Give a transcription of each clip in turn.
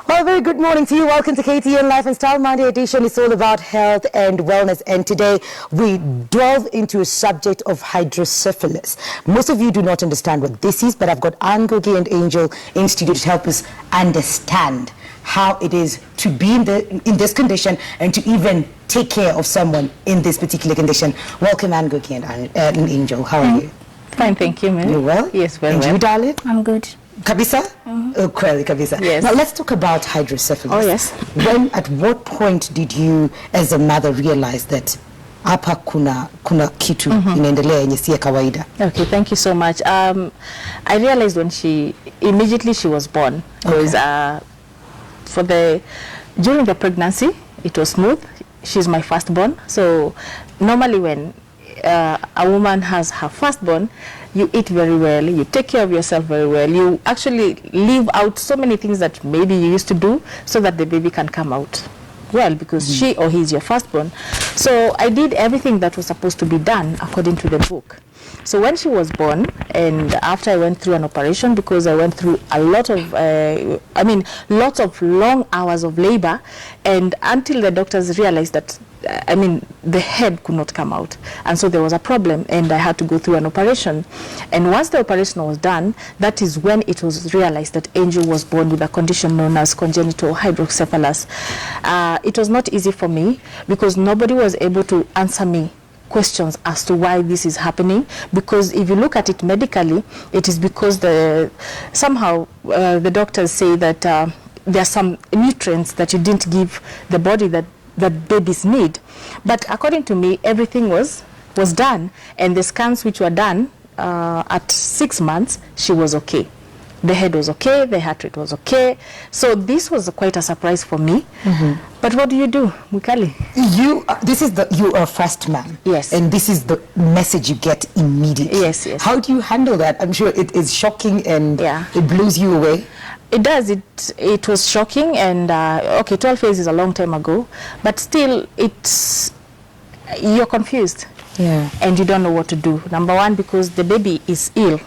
Well, very good morning to you. Welcome to KTN Life and Style Monday edition. It's all about health and wellness. And today we delve into a subject of hydrocephalus. Most of you do not understand what this is, but I've got Ngugi and Angel in studio to help us understand how it is to be in this condition and to even take care of someone in this particular condition. Welcome, Ngugi and Angel. How are you? Fine, thank you, ma'am. You well? Yes, very well. And you, darling? I'm good. Kabisa? Oh, Kweli, Kabisa. Yes. Now let's talk about hydrocephalus. Oh, yes. At what point did you, as a mother, realize that hapa kuna kitu inaendelea yenye si ya kawaida? Okay, thank you so much. I realized when immediately she was born, because during the pregnancy, it was smooth. She's my firstborn. So normally when a woman has her firstborn, you eat very well, you take care of yourself very well, you actually leave out so many things that maybe you used to do so that the baby can come out well, because she or he is your firstborn. So I did everything that was supposed to be done according to the book. So when she was born, and after I went through an operation, because I went through a lot of, lots of long hours of labor, and until the doctors realized that, the head could not come out. And so there was a problem, and I had to go through an operation. And once the operation was done, that is when it was realized that Angel was born with a condition known as congenital hydrocephalus. It was not easy for me, because nobody was able to answer me questions as to why this is happening, because if you look at it medically, it is because somehow the doctors say that there are some nutrients that you didn't give the body that babies need. But according to me, everything was done, and the scans which were done at 6 months, she was okay. The head was okay, the heart rate was okay. So this was quite a surprise for me. But what do you do, Mukali? You are a first man. Yes. And this is the message you get immediately. Yes, yes. How do you handle that? I'm sure it is shocking, and it blows you away. It does. It was shocking, and 12 years is a long time ago, but still you're confused. Yeah. And you don't know what to do. Number one, because the baby is ill.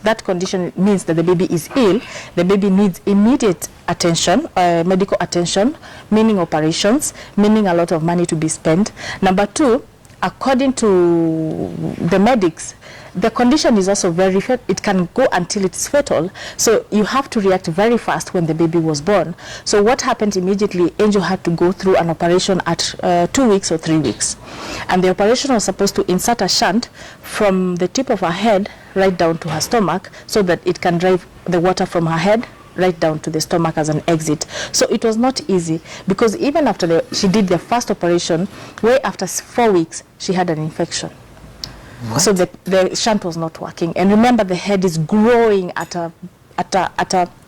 That condition means that the baby is ill. The baby needs immediate attention, medical attention, meaning operations, meaning a lot of money to be spent. Number two, according to the medics, the condition is also it can go until it's fatal. So you have to react very fast when the baby was born. So what happened immediately, Angel had to go through an operation at 2 weeks or 3 weeks. And the operation was supposed to insert a shunt from the tip of her head right down to her stomach, so that it can drive the water from her head right down to the stomach as an exit. So it was not easy, because even after she did the first operation, way after 4 weeks, she had an infection. What? So the shunt was not working. And remember, the head is growing at a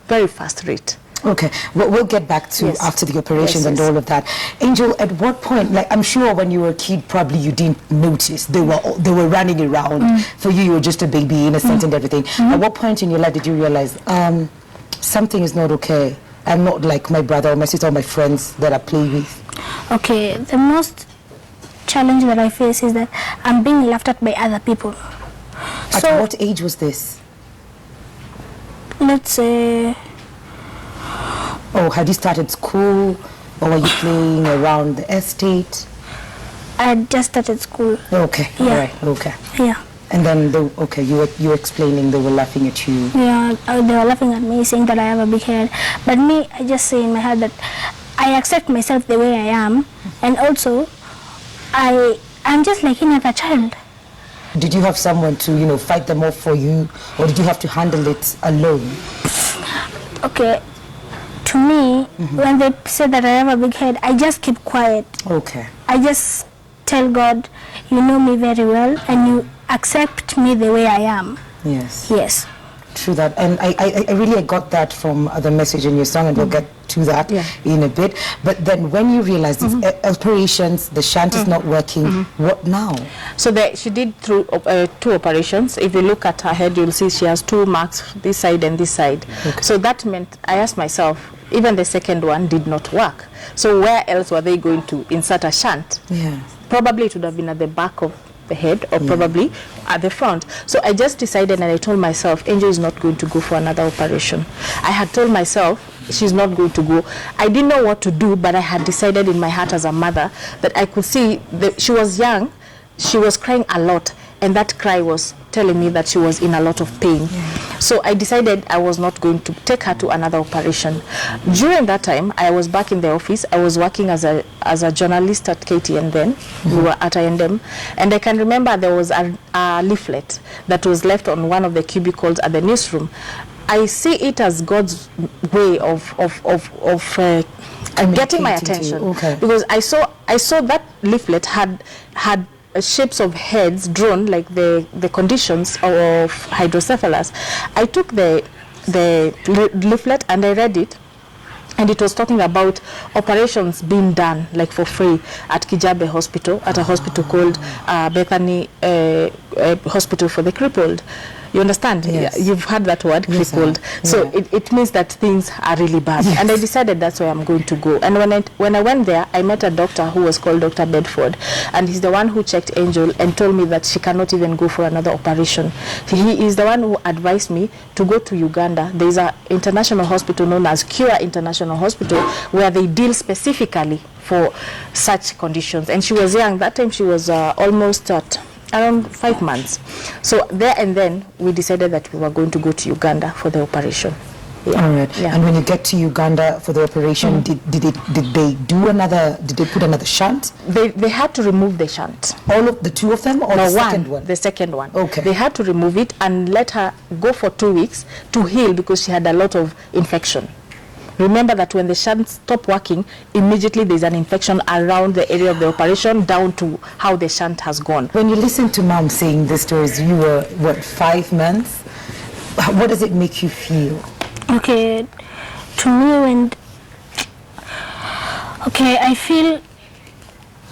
very fast rate. Okay, we'll get back to after the operations and all of that. Angel, at what point, like I'm sure when you were a kid, probably you didn't notice they were running around. For you were just a baby, innocent and everything. At what point in your life did you realize something is not okay? I'm not like my brother or my sister or my friends that I play with. Okay, the most challenge that I face is that I'm being laughed at by other people. At what age was this? Let's say... Oh, had you started school, or were you playing around the estate? I just started school. Okay, yeah. All right, okay. Yeah. And then, you were explaining they were laughing at you. Yeah, they were laughing at me, saying that I have a big head. But me, I just say in my head that I accept myself the way I am, and also, I'm just like any other child. Did you have someone to, fight them off for you, or did you have to handle it alone? Okay. To me, when they say that I have a big head, I just keep quiet. Okay. I just tell God, you know me very well, and you accept me the way I am. Yes. Yes. True that. And I really got that from the message in your song, and we'll get to that in a bit. But then when you realize these operations, the shunt is not working, what now? So she did through 2 operations. If you look at her head, you'll see she has 2 marks, this side and this side. Okay. So that meant, I asked myself, even the second one did not work. So where else were they going to insert a shunt? Yeah. Probably it would have been at the back of the head or probably at the front. So I just decided, and I told myself, Angel is not going to go for another operation. I had told myself she's not going to go. I didn't know what to do, but I had decided in my heart as a mother that I could see that she was young, she was crying a lot, and that cry was telling me that she was in a lot of pain. So I decided I was not going to take her to another operation. During that time, I was back in the office. I was working as a journalist at KTN then. We were at INM. And I can remember there was a leaflet that was left on one of the cubicles at the newsroom. I see it as God's way of getting my attention. Okay. Because I saw that leaflet had shapes of heads drawn, like the conditions of hydrocephalus. I took the leaflet and I read it, and it was talking about operations being done like for free at Kijabe Hospital, at a hospital called Bethany Hospital for the Crippled. You understand? Yes. You've heard that word, Yes, crippled. So it means that things are really bad. Yes. And I decided that's where I'm going to go. And when I went there, I met a doctor who was called Dr. Bedford. And he's the one who checked Angel and told me that she cannot even go for another operation. He is the one who advised me to go to Uganda. There is an international hospital known as Cure International Hospital where they deal specifically for such conditions. And she was young. That time she was almost at around 5 months. So there and then we decided that we were going to go to Uganda for the operation. All right. Yeah. And when you get to Uganda for the operation, did they put another shunt? They had to remove the shunt. All of the two of them, or No, the second one? The second one. Okay. They had to remove it and let her go for 2 weeks to heal because she had a lot of infection. Remember that when the shunt stopped working, immediately there's an infection around the area of the operation down to how the shunt has gone. When you listen to Mom saying these stories, you were, what, 5 months? What does it make you feel? Okay, to me I feel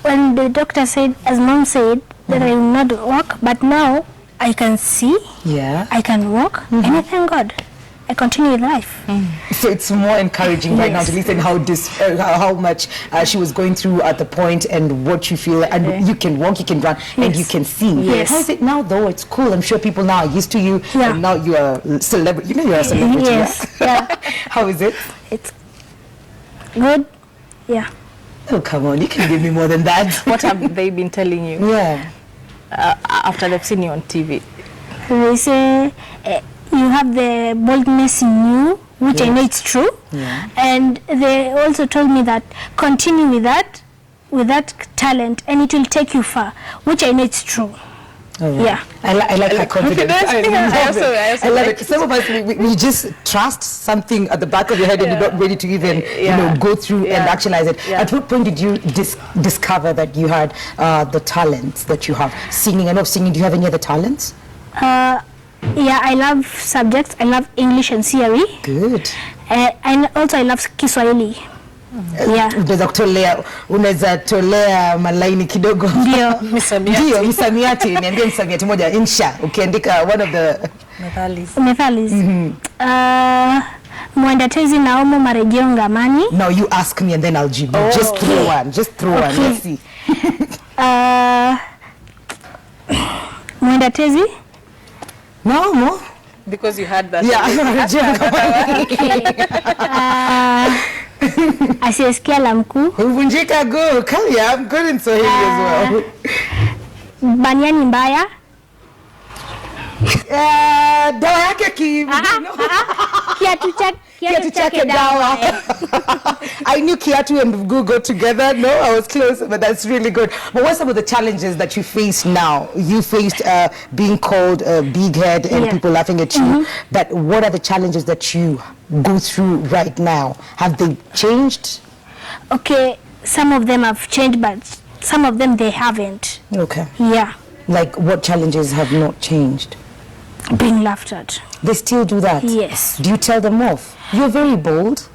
when the doctor said, as Mom said, that I will not walk, but now I can see, Yeah. I can walk, and I thank God. I continue with life. So it's more encouraging right now to listen how much she was going through at the point and what you feel, and you can walk, you can run, and you can see. Yes. How is it now though? It's cool. I'm sure people now are used to you, Yeah. and now you are a celebrity. You know you're a celebrity. Yes, Yeah. How is it? It's good, yeah. Oh, come on, you can give me more than that. What have they been telling you Yeah. after they've seen you on TV? They say you have the boldness in you, which I know it's true. Yeah. And they also told me that continue with that talent, and it will take you far, which I know it's true. All right. Yeah. I like her confidence. I I love it. Some of us, we just trust something at the back of your head and you're not ready to even go through and actualize it. Yeah. At what point did you discover that you had the talents that you have? Singing, I know singing. Do you have any other talents? Yeah, I love subjects. I love English and theory. Good. And also I love Kiswahili. Yeah. Unaweza tolea malaini kidogo. Ndio. Ndio, misamiati. Niambie misamiati moja. Insha. Ukiandika one of the Methalis. Mwendetezi Naomo marejeo ngamani. Now you ask me and then I'll jibu. Just throw one. Just throw one. Let's see. Mwendetezi. No more. Because you had that. Yeah. Asiyesikia la mkuu. Uvunjika go. Come here. I'm good in Swahili as well. Baniani mbaya. Dawa yake Kiatu chake dawa. I knew Kiatu and Vugu go together. No, I was close, but that's really good. But what are some of the challenges that you face now? You faced being called a big head and people laughing at you. But what are the challenges that you go through right now? Have they changed? Okay, some of them have changed, but some of them they haven't. Okay. Yeah, Like what challenges have not changed? being laughed at. They still do that? Yes. Do you tell them off? You're very bold.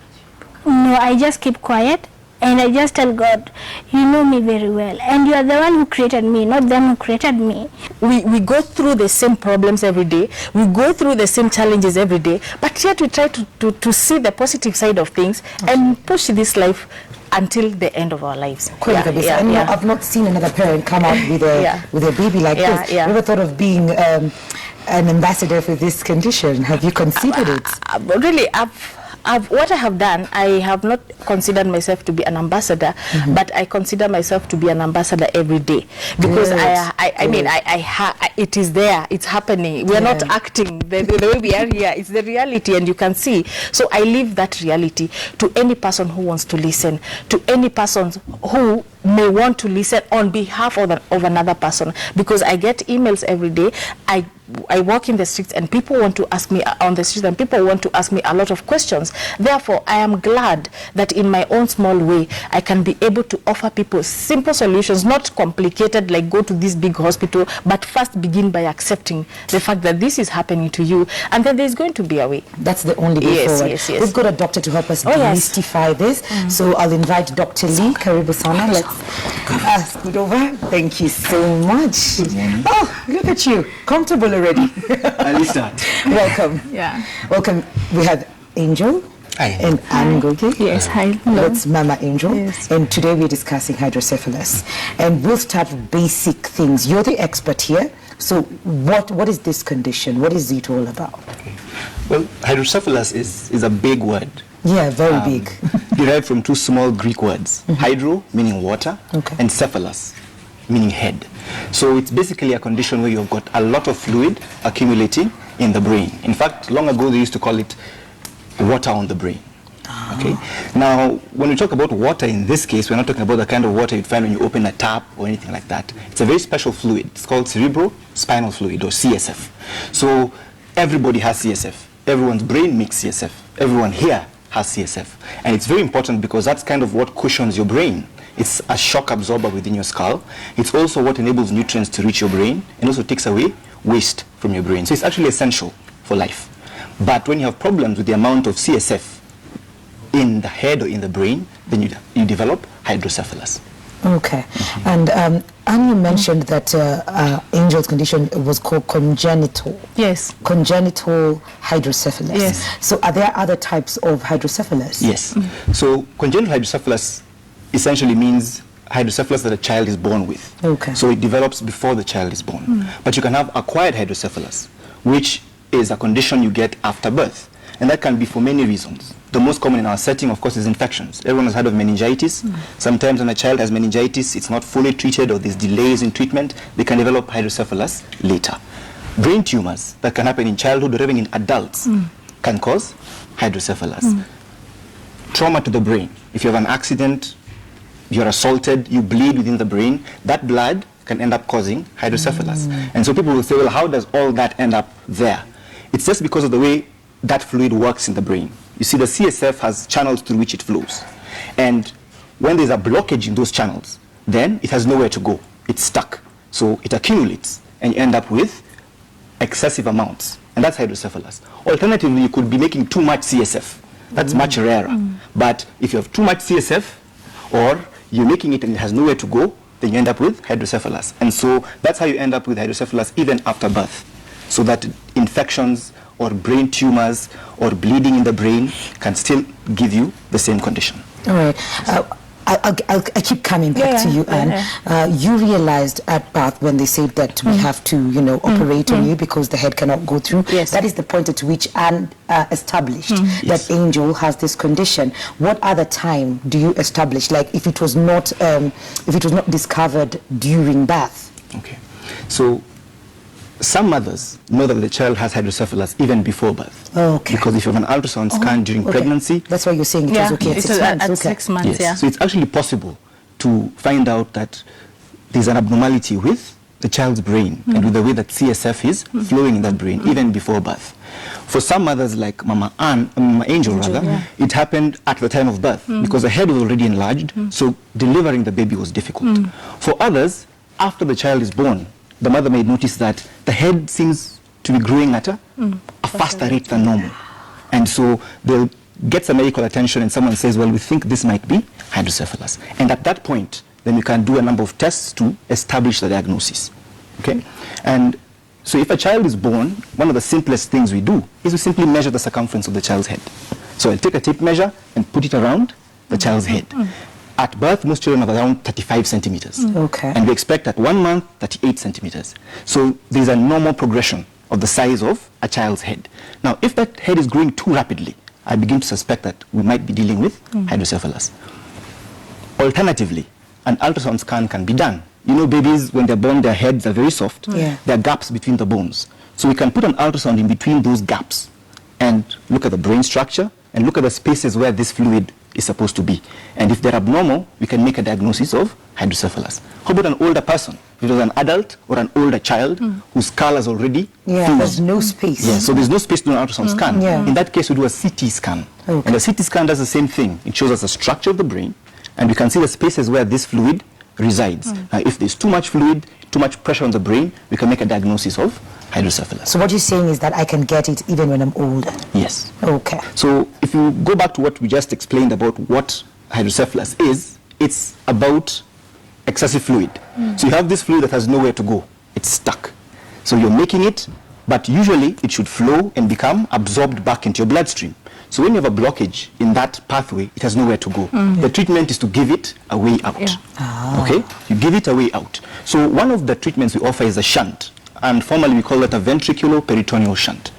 No, I just keep quiet and I just tell God, you know me very well and you are the one who created me, not them who created me. We go through the same problems every day. We go through the same challenges every day, but yet we try to see the positive side of things and push this life until the end of our lives. And I've not seen another parent come out with a baby like this. Never thought of being an ambassador for this condition. Have you considered it? Really, what I have done, I have not considered myself to be an ambassador, but I consider myself to be an ambassador every day, because I mean, it is there, it's happening. We are not acting the way we are here. It's the reality, and you can see. So I live that reality to any person who wants to listen, to any person who may want to listen on behalf of another person, because I get emails every day. I walk in the streets and people want to ask me on the streets, and people want to ask me a lot of questions. Therefore, I am glad that in my own small way, I can be able to offer people simple solutions, not complicated like go to this big hospital, but first begin by accepting the fact that this is happening to you, and then there's going to be a way. That's the only way forward. Yes. We've got a doctor to help us demystify this. So I'll invite Dr. Lee. Karibu sana. Let's scoot over. Thank you so much. Oh, look at you. Comfortable already. Alisa. Welcome. Welcome. We have Angel. Hi. And Ngugi. Yes, hi. Hello. That's Mama Angel. Yes. And today we're discussing hydrocephalus. And we'll start with basic things. You're the expert here. So what is this condition? What is it all about? Okay. Well, hydrocephalus is a big word. Yeah, very big. Derived from two small Greek words. Hydro, meaning water, and cephalus, meaning head. So it's basically a condition where you've got a lot of fluid accumulating in the brain. In fact, long ago they used to call it water on the brain. Okay. Now, when we talk about water in this case, we're not talking about the kind of water you'd find when you open a tap or anything like that. It's a very special fluid. It's called cerebrospinal fluid, or CSF. So everybody has CSF. Everyone's brain makes CSF. Everyone here has CSF. And it's very important because that's kind of what cushions your brain. It's a shock absorber within your skull. It's also what enables nutrients to reach your brain, and also takes away waste from your brain. So it's actually essential for life. But when you have problems with the amount of CSF in the head or in the brain, then you develop hydrocephalus. Okay. And Anne, you mentioned that Angel's condition was called congenital. Yes. Congenital hydrocephalus. Yes. So are there other types of hydrocephalus? Yes. So congenital hydrocephalus essentially means hydrocephalus that a child is born with. Okay. So it develops before the child is born. But you can have acquired hydrocephalus, which is a condition you get after birth. And that can be for many reasons. The most common in our setting, of course, is infections. Everyone has heard of meningitis. Sometimes when a child has meningitis, it's not fully treated, or there's delays in treatment, they can develop hydrocephalus later. Brain tumors that can happen in childhood or even in adults can cause hydrocephalus. Trauma to the brain. If you have an accident, you're assaulted, you bleed within the brain, that blood can end up causing hydrocephalus. And so people will say, well, how does all that end up there? It's just because of the way that fluid works in the brain. You see, the CSF has channels through which it flows. And when there's a blockage in those channels, then it has nowhere to go. It's stuck. So it accumulates, and you end up with excessive amounts. And that's hydrocephalus. Alternatively, you could be making too much CSF. That's much rarer. But if you have too much CSF, or you're making it and it has nowhere to go, then you end up with hydrocephalus. And so that's how you end up with hydrocephalus even after birth. So that infections or brain tumors or bleeding in the brain can still give you the same condition. All right. I keep coming back to you, Anne. You realized at birth when they said that we have to, operate on you because the head cannot go through. Yes. That is the point at which Anne established that Angel has this condition. What other time do you establish? Like if it was not discovered during birth? Okay. So some mothers know that the child has hydrocephalus even before birth. Okay. Because if you have an ultrasound scan during pregnancy, that's why you're saying it was okay at 6 months. At 6 months, yes. So it's actually possible to find out that there's an abnormality with the child's brain and with the way that CSF is flowing in that brain even before birth. For some mothers like Mama Angel, it happened at the time of birth because the head was already enlarged, so delivering the baby was difficult. For others, after the child is born, the mother may notice that the head seems to be growing at a faster rate than normal. And so they'll get some medical attention and someone says, well, we think this might be hydrocephalus. And at that point, then you can do a number of tests to establish the diagnosis. Okay? And so if a child is born, one of the simplest things we do is we simply measure the circumference of the child's head. So I'll take a tape measure and put it around the child's head. At birth, most children are around 35 centimeters. Okay. And we expect at 1 month, 38 centimeters. So there's a normal progression of the size of a child's head. Now, if that head is growing too rapidly, I begin to suspect that we might be dealing with hydrocephalus. Alternatively, an ultrasound scan can be done. You know, babies, when they're born, their heads are very soft. Yeah. There are gaps between the bones. So we can put an ultrasound in between those gaps and look at the brain structure and look at the spaces where this fluid is supposed to be. And if they're abnormal, we can make a diagnosis of hydrocephalus. How about an older person? If it was an adult or an older child whose skull has already fused. There's no space. Yeah, so there's no space to do an ultrasound scan. Yeah. In that case, we do a CT scan. Okay. And the CT scan does the same thing. It shows us the structure of the brain, and we can see the spaces where this fluid resides. Now, if there's too much fluid, too much pressure on the brain, we can make a diagnosis of hydrocephalus. So what you're saying is that I can get it even when I'm older? Yes. Okay. So if you go back to what we just explained about what hydrocephalus is, it's about excessive fluid. So you have this fluid that has nowhere to go. It's stuck. So you're making it, but usually it should flow and become absorbed back into your bloodstream. So when you have a blockage in that pathway, it has nowhere to go. The treatment is to give it a way out. Okay? You give it a way out. So one of the treatments we offer is a shunt. And formally we call it a ventriculoperitoneal shunt.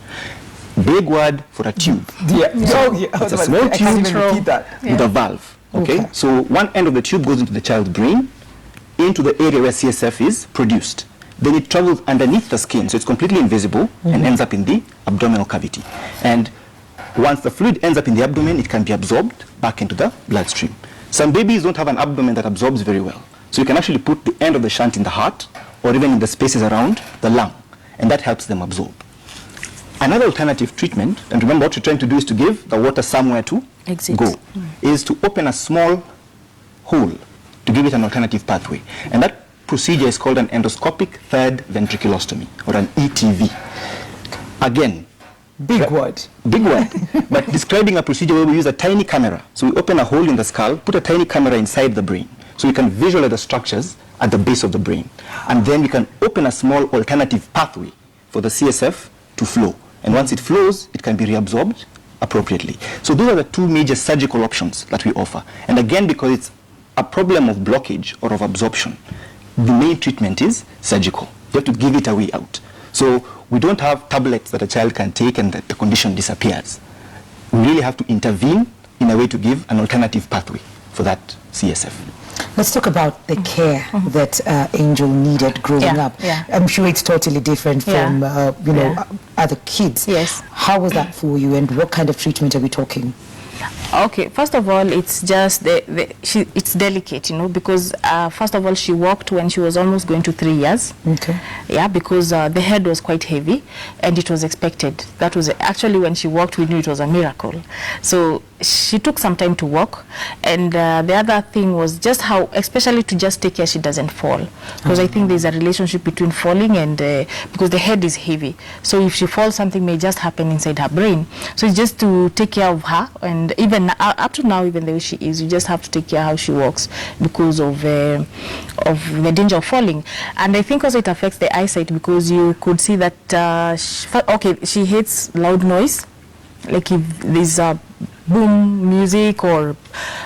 Big word for a tube. It's a small tube with a valve. Okay? So one end of the tube goes into the child's brain, into the area where CSF is produced. Then it travels underneath the skin, so it's completely invisible and ends up in the abdominal cavity. And once the fluid ends up in the abdomen, it can be absorbed back into the bloodstream. Some babies don't have an abdomen that absorbs very well. So you can actually put the end of the shunt in the heart or even in the spaces around the lung, and that helps them absorb. Another alternative treatment, and remember what you're trying to do is to give the water somewhere to go, is to open a small hole to give it an alternative pathway. And that procedure is called an endoscopic third ventriculostomy, or an ETV. Again, Big word. Big word. But describing a procedure where we use a tiny camera. So we open a hole in the skull, put a tiny camera inside the brain, so we can visualize the structures at the base of the brain. And then we can open a small alternative pathway for the CSF to flow. And once it flows, it can be reabsorbed appropriately. So those are the two major surgical options that we offer. And again, because it's a problem of blockage or of absorption, the main treatment is surgical. You have to give it a way out. So we don't have tablets that a child can take and the condition disappears. We really have to intervene in a way to give an alternative pathway for that CSF. Let's talk about the care that Angel needed growing up. I'm sure it's totally different from, other kids. Yes. How was that for you, and what kind of treatment are we talking? Okay, first of all, it's just it's delicate, because first of all, she walked when she was almost going to 3 years. Okay. Yeah, because the head was quite heavy, and it was expected. That was actually when she walked, we knew it was a miracle. So she took some time to walk, and the other thing was just how, especially to just take care she doesn't fall, because I think there's a relationship between falling and because the head is heavy. So if she falls, something may just happen inside her brain. So it's just to take care of her, and even up to now, even the way she is, you just have to take care how she walks because of the danger of falling. And I think also it affects the eyesight, because you could see that she hates loud noise, like if there's a boom music or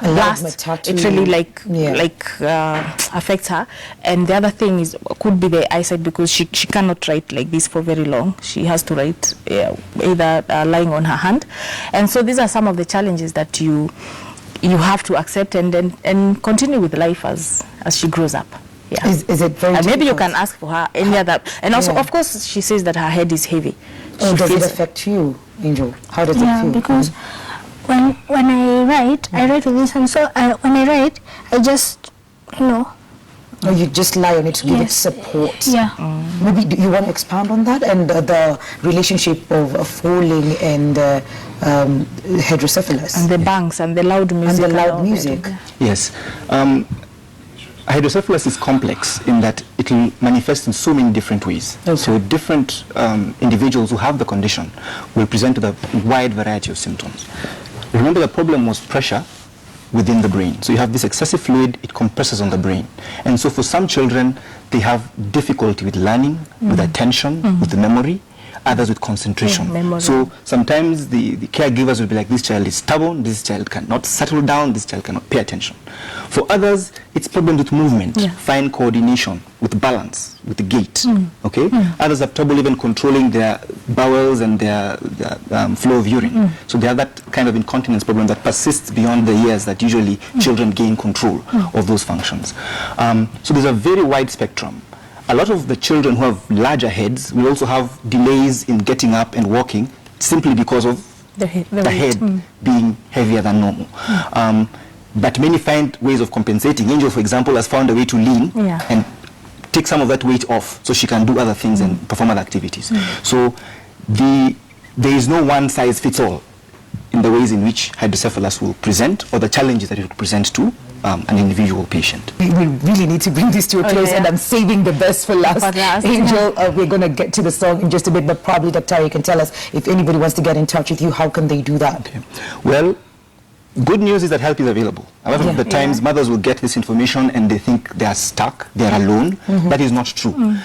blast, it really affects her. And the other thing is could be the eyesight, because she cannot write like this for very long. She has to write either lying on her hand. And so these are some of the challenges that you have to accept and continue with life as she grows up. Yeah. Is it very and maybe you difficult? can ask for her any other. And also, of course, she says that her head is heavy. Does it affect you, Angel? How does it feel? Because when I write with this, and so when I write, I just, Oh, you just lie on it to give it support. Yeah. Maybe do you want to expand on that and the relationship of falling and hydrocephalus? And the bangs and the loud music. And the loud music. Yes. Hydrocephalus is complex in that it will manifest in so many different ways. Okay. So different individuals who have the condition will present with a wide variety of symptoms. Remember, the problem was pressure within the brain. So you have this excessive fluid, it compresses on the brain. And so for some children, they have difficulty with learning, with attention, with the memory. others with concentration. Memory. So sometimes the caregivers will be like, this child is stubborn, this child cannot settle down, this child cannot pay attention. For others, it's problems with movement, fine coordination, with balance, with the gait. Okay? Others have trouble even controlling their bowels and their flow of urine. So they have that kind of incontinence problem that persists beyond the years that usually children gain control of those functions. So there's a very wide spectrum. A lot of the children who have larger heads will also have delays in getting up and walking simply because of the head being heavier than normal. But many find ways of compensating. Angel, for example, has found a way to lean and take some of that weight off so she can do other things and perform other activities. So there is no one size fits all in the ways in which hydrocephalus will present or the challenges that it will present to an individual patient. We really need to bring this to a close, and I'm saving the best for last. Angel, we're going to get to the song in just a bit, but probably, Dr. you can tell us if anybody wants to get in touch with you, how can they do that? Okay. Well, good news is that help is available. A lot of the times mothers will get this information and they think they are stuck, they are alone. That is not true.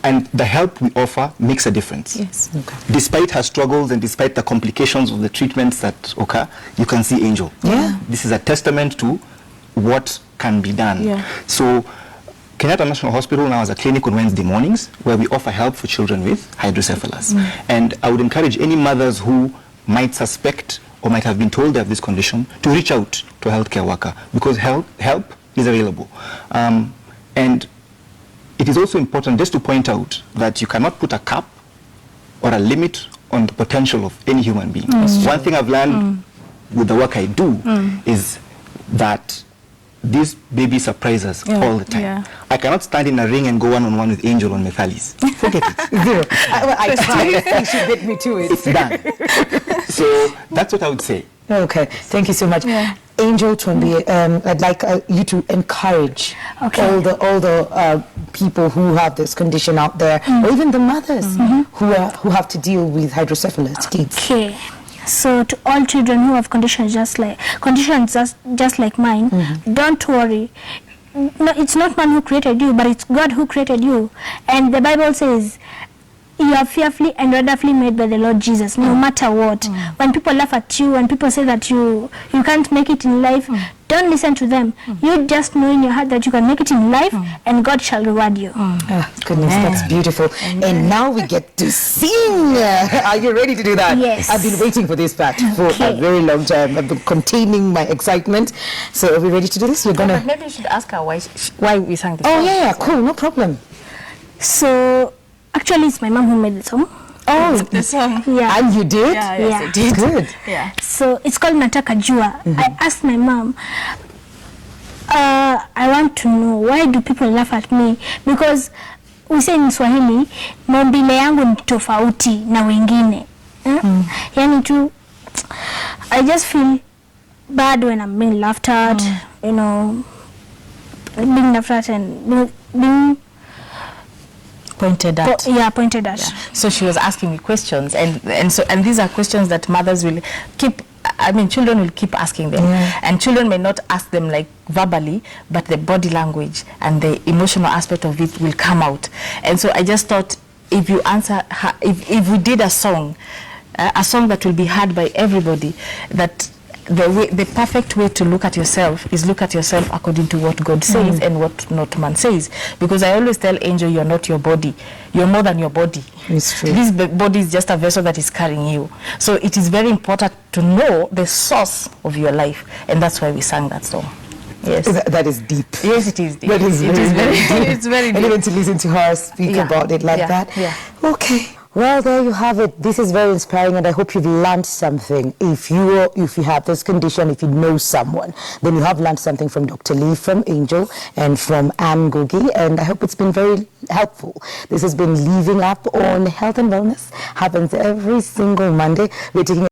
And the help we offer makes a difference. Yes. Okay. Despite her struggles and despite the complications of the treatments that occur, you can see Angel. Yeah. This is a testament to what can be done. So Kenyatta National Hospital now has a clinic on Wednesday mornings where we offer help for children with hydrocephalus. And I would encourage any mothers who might suspect or might have been told they have this condition to reach out to a healthcare worker, because help is available. And it is also important just to point out that you cannot put a cap or a limit on the potential of any human being. One thing I've learned with the work I do is that these babies surprise us all the time. I cannot stand in a ring and go one-on-one with Angel on Methalis. Forget it. Zero. I tried. You should get me to it. It's done. So that's what I would say. Okay, thank you so much. Angel Twombi, I'd like you to encourage all the people who have this condition out there, or even the mothers who have to deal with hydrocephalus kids. Okay. So to all children who have conditions just like mine, don't worry. No, it's not man who created you, but it's God who created you. And the Bible says, you are fearfully and wonderfully made by the Lord Jesus, no matter what. When people laugh at you, when people say that you can't make it in life, don't listen to them. You just know in your heart that you can make it in life, and God shall reward you. Oh, goodness, that's beautiful. And now we get to sing. Are you ready to do that? Yes. I've been waiting for this part for a very long time. I've been containing my excitement. So are we ready to do this? You're gonna. Maybe you should ask her why we sang this Oh song. yeah, cool, no problem. So actually, it's my mom who made the song. Oh, The song. Yeah. and you did? Yes, I did. Good. Yeah. So it's called Nataka Jua. I asked my mom, I want to know, why do people laugh at me? Because we say in Swahili, maumbile yangu ni tofauti na wengine. Yani tu, I just feel bad when I'm being laughed at, you know, being laughed at and being Pointed at. pointed at. So she was asking me questions, and these are questions that mothers will keep. I mean, children will keep asking them, and children may not ask them like verbally, but the body language and the emotional aspect of it will come out. And so I just thought, if you answer her, if we did a song that will be heard by everybody, that the perfect way to look at yourself is look at yourself according to what God says and what not man says. Because I always tell Angel, you're not your body. You're more than your body. It's true. This body is just a vessel that is carrying you. So it is very important to know the source of your life. And that's why we sang that song. Yes. That is deep. Yes, it is deep. That is It is very deep. It's very And deep. even to listen to her speak about it like that. Yeah. Okay. Well, there you have it. This is very inspiring, and I hope you've learned something. If you have this condition, if you know someone, then you have learned something from Dr. Lee, from Angel, and from Ngugi, and I hope it's been very helpful. This has been Leaving Up on Health and Wellness. Happens every single Monday. We're taking